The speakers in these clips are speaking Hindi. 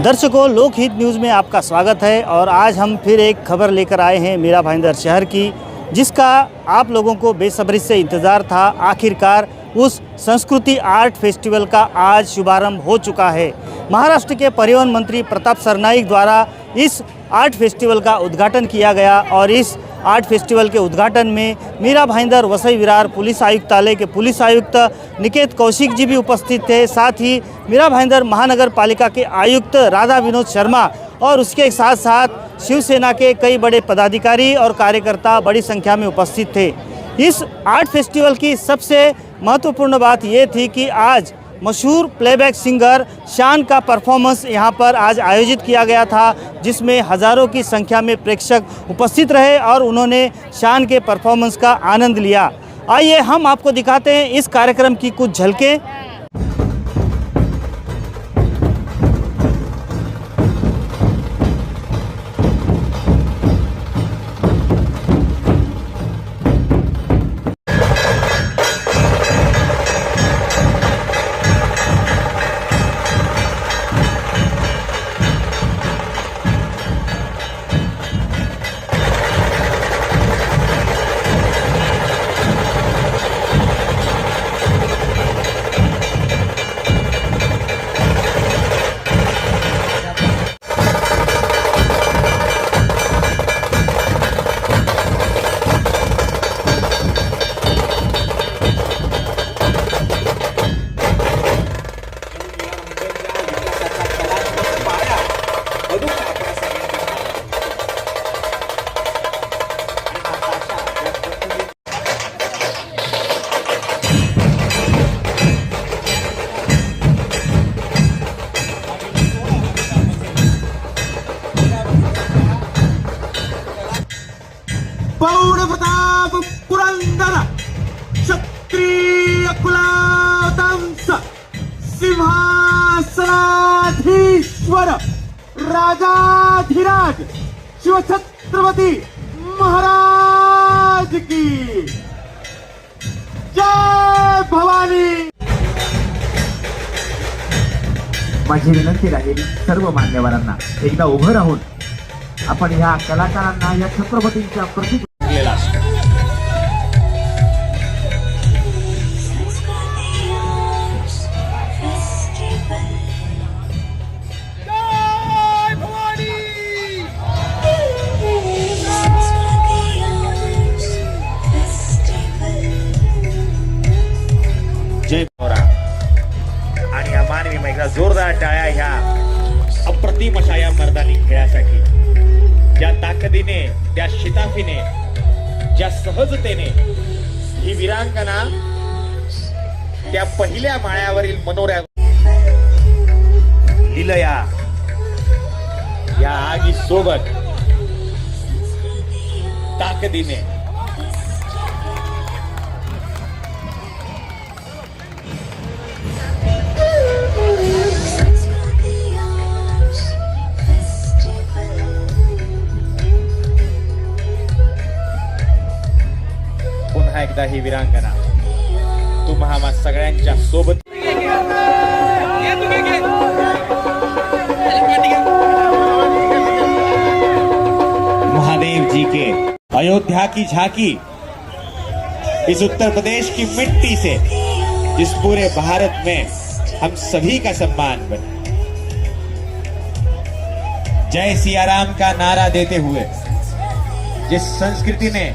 दर्शकों, लोकहित न्यूज़ में आपका स्वागत है। और आज हम फिर एक खबर लेकर आए हैं मीरा भाईंदर शहर की, जिसका आप लोगों को बेसब्री से इंतज़ार था। आखिरकार उस संस्कृति आर्ट फेस्टिवल का आज शुभारंभ हो चुका है। महाराष्ट्र के परिवहन मंत्री प्रताप सरनाईक द्वारा इस आर्ट फेस्टिवल का उद्घाटन किया गया और इस आर्ट फेस्टिवल के उद्घाटन में मीरा भाईंदर वसई विरार पुलिस आयुक्तालय के पुलिस आयुक्त निकेत कौशिक जी भी उपस्थित थे। साथ ही मीरा भाईंदर महानगर पालिका के आयुक्त राधा विनोद शर्मा और उसके साथ साथ शिवसेना के कई बड़े पदाधिकारी और कार्यकर्ता बड़ी संख्या में उपस्थित थे। इस आर्ट फेस्टिवल की सबसे महत्वपूर्ण बात ये थी कि आज मशहूर प्लेबैक सिंगर शान का परफॉर्मेंस यहाँ पर आज आयोजित किया गया था, जिसमें हज़ारों की संख्या में प्रेक्षक उपस्थित रहे और उन्होंने शान के परफॉर्मेंस का आनंद लिया। आइए हम आपको दिखाते हैं इस कार्यक्रम की कुछ झलकें। पौड प्रताप पुरंदर क्षत्रिय कुलावतंस सिंहासनाधीश्वर राजाधिराज शिवछत्रपती महाराज की जय भवानी। माझी विनंती राहील सर्व मान्यवरांना एकदा उभं राहून आपण ह्या कलाकारांना या छत्रपतींच्या प्रति जय मोरा आणि या मानवी महिला जोरदार टाळ्या ह्या अप्रतिम अशा या मर्दानी खेळासाठी, ज्या ताकदीने, त्या शिताफीने, ज्या सहजतेने ही वीरांगना त्या पहिल्या माळ्यावरील मनोऱ्या लिलया या आगी सोबत ताकदीने पुन्हा एकदा ही वीरांगना तुम्हा आम्हा सगळ्यांच्या सोबत महादेव जी के अयोध्या की झांकी इस उत्तर प्रदेश की मिट्टी से, जिस पूरे भारत में हम सभी का सम्मान बने। जय सिया राम का नारा देते हुए जिस संस्कृति ने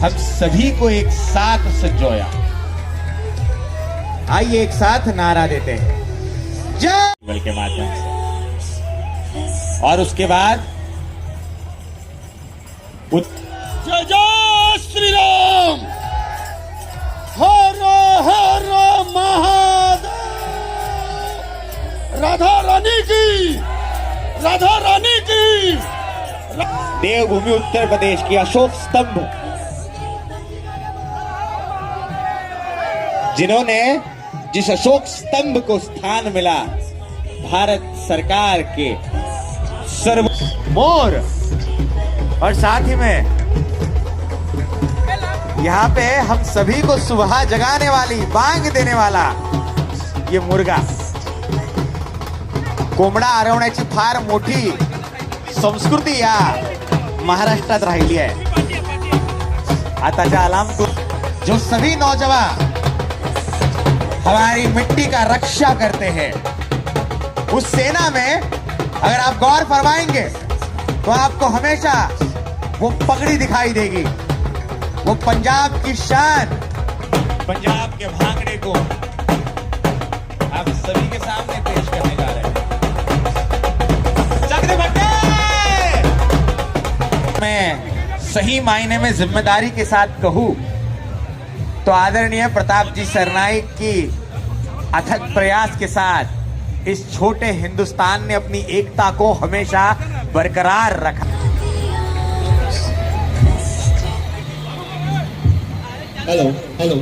हम सभी को एक साथ संजोया, आइए एक साथ नारा देते हैं जय के माध्यम से। और उसके बाद जय जय श्री राम, हर हर महादेव, राधा रानी की, राधा रानी की। देवभूमि उत्तर प्रदेश की अशोक स्तंभ, जिन्होंने जिस अशोक स्तंभ को स्थान मिला भारत सरकार के सर्व मोर, और साथ ही में यहाँ पे हम सभी को सुबह जगाने वाली, बांग देने वाला ये मुर्गा कोंबडा आरवण्याची फार मोठी संस्कृती या महाराष्ट्रात राहिली आहे। आताच्या अलार्म को जो सभी नौजवान हमारी मिट्टी का रक्षा करते हैं, उस सेना में अगर आप गौर फरमाएंगे तो आपको हमेशा वो पगड़ी दिखाई देगी, वो पंजाब की शान, पंजाब के भांगड़े को आप सभी के सामने पेश करने जा रहे हैं। चक दे बट्टे! मैं सही मायने में जिम्मेदारी के साथ कहूं तो आदरणीय प्रताप जी सरनाईक की अथक प्रयास के साथ इस छोटे हिंदुस्तान ने अपनी एकता को हमेशा बरकरार रखा। हॅलो हॅलो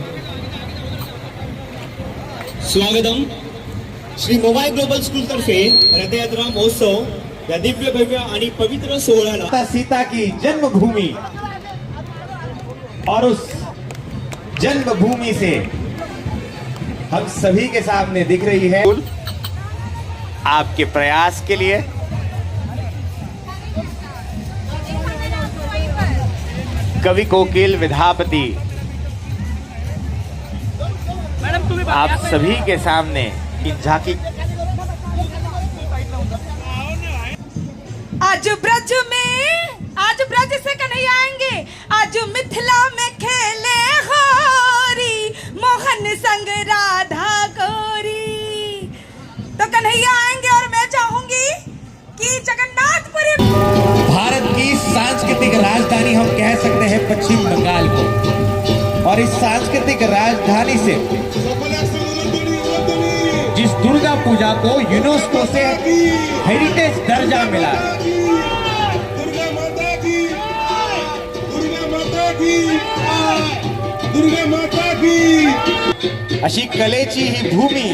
स्वागतम श्री मोबाईल ग्लोबल स्कूल तर्फे रथयात्रा महोत्सव या दिव्य भव्य आणि पवित्र सोहळ्याला माता सीता की जन्मभूमि और उस जन्मभूमि से हम सभी के सामने दिख रही है। आपके प्रयास के लिए कवि कोकिल विधापति आप सभी के सामने इन झांकी आज ब्रज से कन्हैया आएंगे, आज मिथिला में खेले होरी मोहन संग राधा गोरी। तो कन्हैया आएंगे और मैं चाहूंगी कि जगन्नाथपुरी भारत की सांस्कृतिक राजधानी हम कह सकते हैं पश्चिम बंगाल को, और इस सांस्कृतिक राजधानी से जिस दुर्गा पूजा को यूनेस्को से हेरिटेज दर्जा मिला, दुर्गा माता की अशी कलेची ही भूमी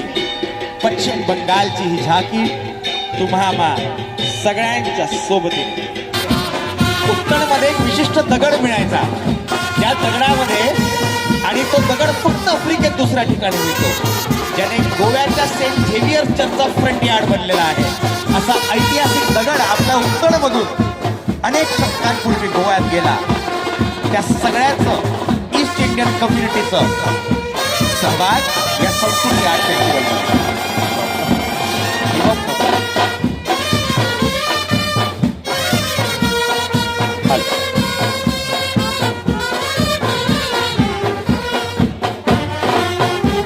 पश्चिम बंगालची ही झाकी तुम्हा सगळ्यांच्या सोबतीने। उत्तरमध्ये एक विशिष्ट दगड मिळायचा, त्या दगडामध्ये, आणि तो दगड फक्त आफ्रिकेत दुसऱ्या ठिकाणी मिळतो, ज्याने गोव्याच्या सेंट झेवियर चर्चचा फ्रंट यार्ड बनलेला आहे। असा ऐतिहासिक दगड आपल्या उत्तरमधून अनेक शतकांपूर्वी गोव्यात गेला। त्या सगळ्याचं ईस्ट इंडियन कम्युनिटीचं सहभाग या संस्कृती आर्ट फेस्टिवलमध्ये।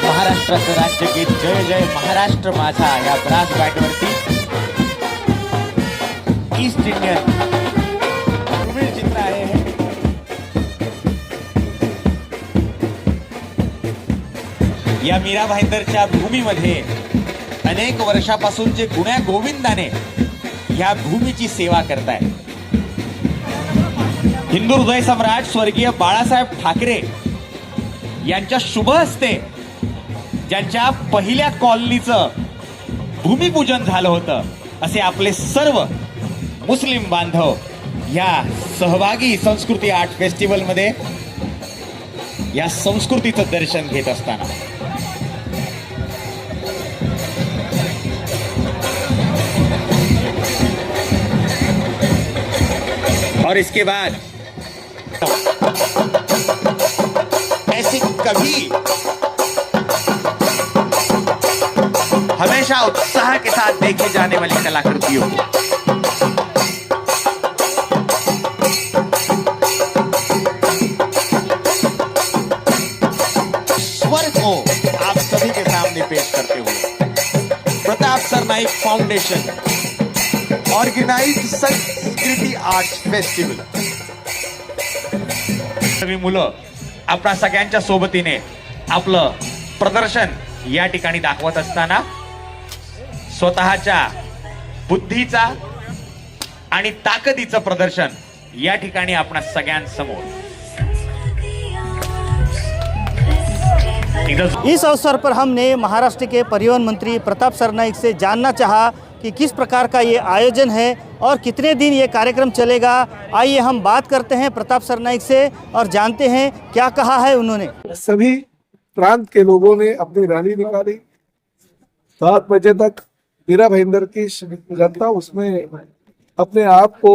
महाराष्ट्राचं राज्यगीत जय जय महाराष्ट्र माझा या ब्रास बँडवरती ईस्ट इंडियन दुर्मिळ चित्र आहे। या मीरा भाईंदरच्या भूमीमध्ये अनेक वर्षापासून जे गुण्या गोविंदाने ह्या भूमीची सेवा करताय, हिंदू हृदय सम्राट स्वर्गीय बाळासाहेब ठाकरे यांच्या शुभ हस्ते ज्यांच्या पहिल्या कॉलनीचं भूमिपूजन झालं होतं, असे आपले सर्व मुस्लिम बांधव या सहभागी संस्कृती आर्ट फेस्टिवल मध्ये या संस्कृतीचं दर्शन घेत असताना और इसके बाद ऐसे कभी हमेशा उत्साह के साथ देखे जाने वाली कलाकृतियों स्वर को आप सभी के सामने पेश करते हुए प्रताप सरनाईक फाउंडेशन ऑर्गेनाइज्ड संस्कृती आर्ट फेस्टिवल सगळी मुलं आपल्या सगळ्यांच्या सोबतीने आपलं प्रदर्शन या ठिकाणी दाखवत असताना स्वतःच्या बुद्धीचा आणि ताकदीचं प्रदर्शन या ठिकाणी आपल्या सगळ्यांसमोर। इस अवसर पर हमने महाराष्ट्र के परिवहन मंत्री प्रताप सरनाईक से जानना चाहा कि किस प्रकार का ये आयोजन है और कितने दिन ये कार्यक्रम चलेगा। आइए हम बात करते हैं प्रताप सरनाईक से और जानते हैं क्या कहा है उन्होंने। सभी प्रांत के लोगों ने अपनी रैली निकाली, 7 बजे तक मीरा भाईंदर की जनता उसमें अपने आप को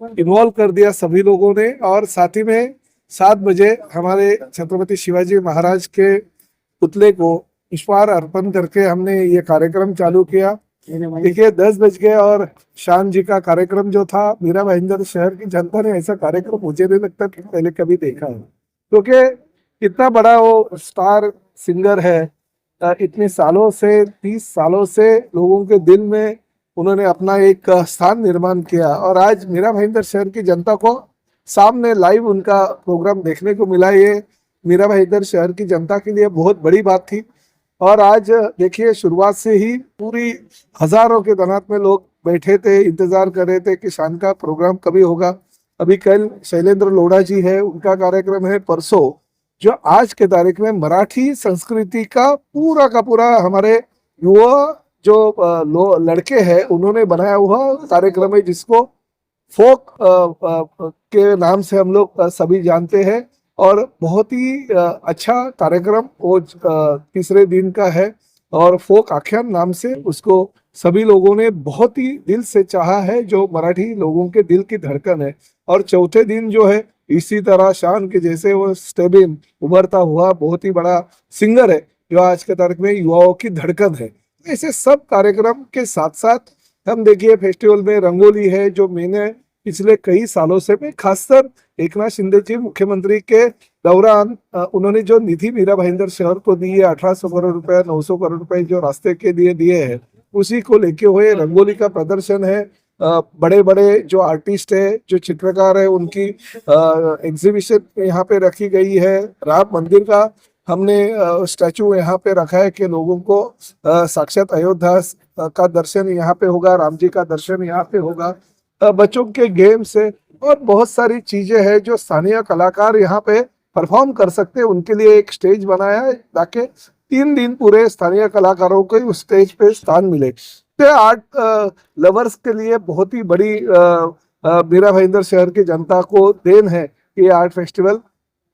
इन्वॉल्व कर दिया सभी लोगों ने। और साथ ही में 7 बजे हमारे छत्रपति शिवाजी महाराज के पुतले को पुष्पहार अर्पण करके हमने ये कार्यक्रम चालू किया। देखिए 10 बज गए और शान जी का कार्यक्रम जो था, मीरा भाईंदर शहर की जनता ने ऐसा कार्यक्रम मुझे नहीं लगता कि पहले कभी देखा है, क्योंकि इतना बड़ा वो स्टार सिंगर है। इतने सालों से 30 सालों से लोगों के दिल में उन्होंने अपना एक स्थान निर्माण किया और आज मीरा भाईंदर शहर की जनता को सामने लाइव उनका प्रोग्राम देखने को मिला। ये मीरा भाईंदर शहर की जनता के लिए बहुत बड़ी बात थी। और आज देखिए शुरुआत से ही पूरी हजारों के तादाद में लोग बैठे थे, इंतजार कर रहे थे कि शान का प्रोग्राम कभी होगा। अभी कल शैलेंद्र लोढ़ा जी है, उनका कार्यक्रम है परसों, जो आज के तारीख में मराठी संस्कृति का पूरा हमारे युवा जो लड़के हैं उन्होंने बनाया हुआ कार्यक्रम है, जिसको फोक के नाम से हम लोग सभी जानते हैं। और बहुत ही अच्छा कार्यक्रम वो तीसरे दिन का है और फोक आख्यान नाम से उसको सभी लोगों ने बहुत ही दिल से चाहा है, जो मराठी लोगों के दिल की धड़कन है। और चौथे दिन जो है इसी तरह शान के जैसे वो स्टेबिन उभरता हुआ बहुत ही बड़ा सिंगर है, जो आज के तारीख में युवाओं की धड़कन है। ऐसे सब कार्यक्रम के साथ साथ हम देखिए फेस्टिवल में रंगोली है, जो मैंने पिछले कई सालों से मैं खासकर एकनाथ शिंदे जी मुख्यमंत्री के दौरान उन्होंने जो निधि मीरा भाईंदर शहर को दी है 1800 करोड़ रुपए 900 करोड़ रुपए जो रास्ते के लिए दिए हैं, उसी को लेके हुए रंगोली का प्रदर्शन है। बड़े बड़े जो आर्टिस्ट है, जो चित्रकार है, उनकी एग्जीबिशन यहाँ पे रखी गई है। राम मंदिर का हमने स्टैचू यहाँ पे रखा है कि लोगों को साक्षात अयोध्या का दर्शन यहाँ पे होगा, राम जी का दर्शन यहाँ पे होगा। बच्चों के गेम्स है और बहुत सारी चीजें हैं जो स्थानीय कलाकार यहाँ पे परफॉर्म कर सकते हैं, उनके लिए एक स्टेज बनाया है ताकि 3 दिन पूरे स्थानीय कलाकारों को उस स्टेज पे स्थान मिले। तो आर्ट लवर्स के लिए बहुत ही बड़ी मीरा भाईंदर शहर की जनता को देन है कि आर्ट फेस्टिवल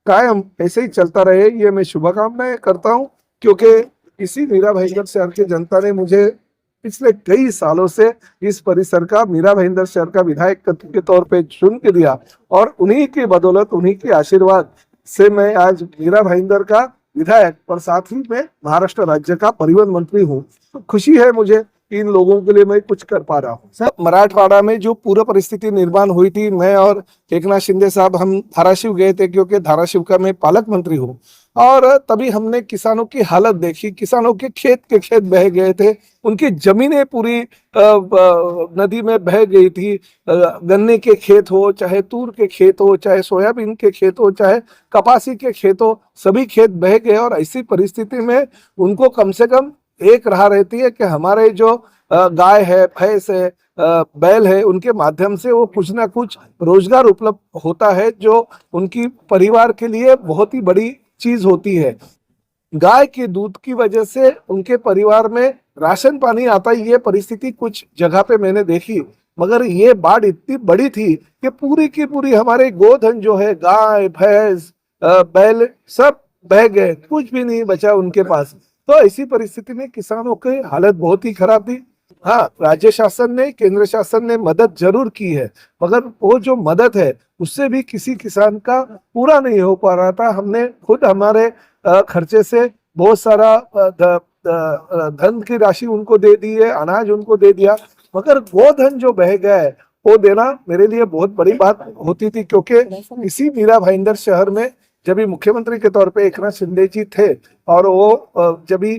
कायम ऐसे ही चलता रहे, ये मैं शुभकामनाएं करता हूँ। क्योंकि इसी मीरा भाईंदर शहर की जनता ने मुझे पिछले कई सालों से इस परिसर का मीरा भाईंदर शहर का विधायक के तौर पे चुन के दिया और उन्हीं की बदौलत, उन्हीं के आशीर्वाद से मैं आज मीरा भाईंदर का विधायक और साथ ही में महाराष्ट्र राज्य का परिवहन मंत्री हूँ। तो खुशी है मुझे इन लोगों के लिए मैं कुछ कर पा रहा हूँ। सर, मराठवाड़ा में जो पूरा परिस्थिति निर्माण हुई थी, मैं और एकनाथ शिंदे साहब हम धाराशिव गए थे, क्योंकि धाराशिव का मैं पालक मंत्री हूँ। और तभी हमने किसानों की हालत देखी, किसानों के खेत बह गए थे, उनकी जमीनें पूरी नदी में बह गई थी। गन्ने के खेत हो, चाहे तूर के खेत हो, चाहे सोयाबीन के खेत हो, चाहे कपासी के खेत हो, सभी खेत बह गए। और ऐसी परिस्थिति में उनको कम से कम एक राह रहती है कि हमारे जो गाय है, भैंस है, बैल है, उनके माध्यम से वो कुछ ना कुछ रोजगार उपलब्ध होता है, जो उनकी परिवार के लिए बहुत ही बड़ी चीज होती है। गाय के दूध की वजह से उनके परिवार में राशन पानी आता है। ये परिस्थिति कुछ जगह पे मैंने देखी, मगर ये बाढ़ इतनी बड़ी थी कि पूरी की पूरी हमारे गोधन जो है, गाय भैंस बैल सब बह गए, कुछ भी नहीं बचा उनके पास। तो ऐसी परिस्थिति में किसानों की हालत बहुत ही खराब थी। हाँ, राज्य शासन ने, केंद्र शासन ने मदद जरूर की है, मगर वो जो मदद है उससे भी किसी किसान का पूरा नहीं हो पा रहा था। हमने खुद हमारे खर्चे से बहुत सारा धन की राशि उनको दे दी है, अनाज उनको दे दिया, मगर वो धन जो बह गया है वो देना मेरे लिए बहुत बड़ी बात होती थी। क्योंकि इसी मीरा भाईंदर शहर में जब भी मुख्यमंत्री के तौर पे एकनाथ शिंदे जी थे और वो जब भी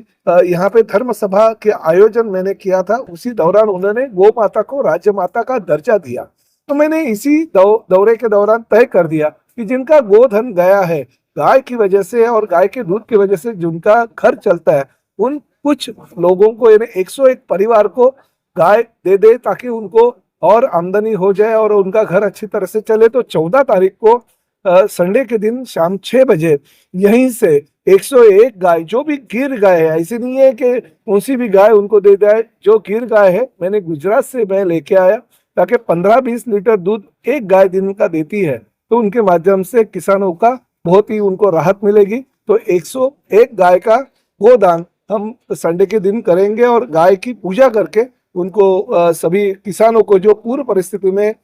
यहाँ पे धर्म सभा के आयोजन मैंने किया था, उसी दौरान उन्होंने गौ माता को राज्य माता का दर्जा दिया। तो मैंने इसी दौरे के दौरान तय कर दिया कि जिनका गोधन गया है गाय की वजह से और गाय के दूध की वजह से जिनका घर चलता है, उन कुछ लोगों को, यानी 101 परिवार को गाय दे दे ताकि उनको और आमदनी हो जाए और उनका घर अच्छी तरह से चले। तो 14 तारीख को संडे के दिन शाम 6 बजे यहीं से 101 गाय, जो भी गिर गाय है, ऐसे नहीं है कि कौन सी भी गाय उनको दे जाए, जो गिर गाय है मैंने गुजरात से मैं लेके आया ताकि 15-20 लीटर दूध एक गाय दिन का देती है। तो उनके माध्यम से किसानों का बहुत ही उनको राहत मिलेगी। तो 101 गाय का गोदान हम संडे के दिन करेंगे और गाय की पूजा करके उनको सभी किसानों को जो पूर्व परिस्थिति में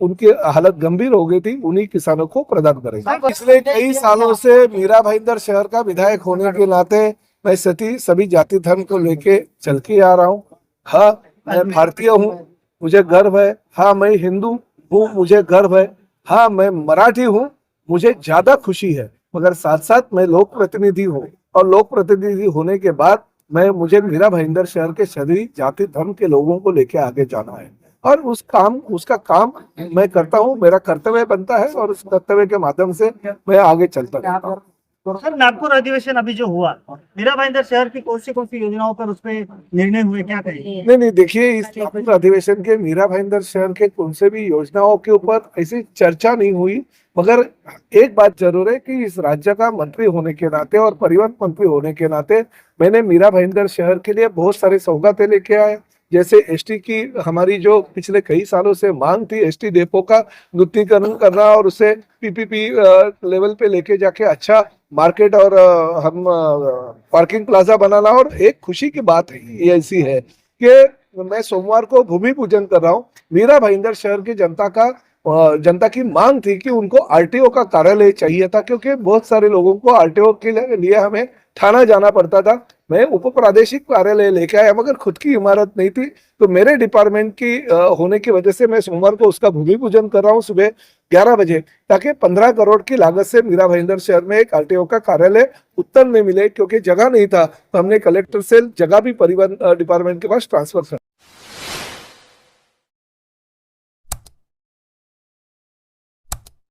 उनकी हालत गंभीर हो गई थी, उन्हीं किसानों को प्रदान करेंगे। पिछले कई सालों से मीरा भाईंदर शहर का विधायक होने के नाते मैं सभी जाति धर्म को लेके चल के आ रहा हूँ। हाँ, मैं भारतीय हूँ, मुझे गर्व है। हाँ, मैं हिंदू हूँ, मुझे गर्व है। हाँ, मैं मराठी हूँ, मुझे ज्यादा खुशी है। मगर साथ साथ मैं लोक प्रतिनिधि हूँ, और लोक प्रतिनिधि होने के बाद मुझे मीरा भाईंदर शहर के सभी जाति धर्म के लोगों को लेके आगे जाना है, और उसका काम मैं करता हूँ। मेरा कर्तव्य बनता है, और उस कर्तव्य के माध्यम से मैं आगे चलता रहता हूँ। सर, नागपुर अधिवेशन अभी जो हुआ, मीरा भाईंदर शहर की कौन सी योजनाओं पर उस पे निर्णय हुए, क्या कहेंगे? नहीं, देखिए, इस नागपुर अधिवेशन के मीरा भाईंदर शहर के कौन से भी योजनाओं के ऊपर ऐसी चर्चा नहीं हुई। मगर एक बात जरूर है कि इस राज्य का मंत्री होने के नाते और परिवहन मंत्री होने के नाते मैंने मीरा भाईंदर शहर के लिए बहुत सारी सौगातें लेके आए। जैसे एसटी की हमारी जो पिछले कई सालों से मांग थी, एसटी डेपो का नूतनीकरण करना और उसे पीपीपी लेवल पे लेके जाके अच्छा मार्केट और हम पार्किंग प्लाजा बनाना। और एक खुशी की बात ये ऐसी है कि मैं सोमवार को भूमि पूजन कर रहा हूँ। मीरा भाईंदर शहर की जनता की मांग थी कि उनको आरटीओ का कार्यालय चाहिए था, क्योंकि बहुत सारे लोगों को आरटीओ के लिए हमें थाना जाना पड़ता था। मैं उप प्रादेशिक कार्यालय लेके आया, मगर खुद की इमारत नहीं थी। तो मेरे डिपार्टमेंट की होने की वजह से मैं सोमवार को उसका भूमि पूजन कर रहा हूँ सुबह 11 बजे, ताकि 15 करोड़ की लागत से मीरा भाईंदर शहर में एक आरटीओ का कार्यालय उत्तर में मिले, क्योंकि जगह नहीं था। तो हमने कलेक्टर से जगह भी परिवहन डिपार्टमेंट के पास ट्रांसफर कर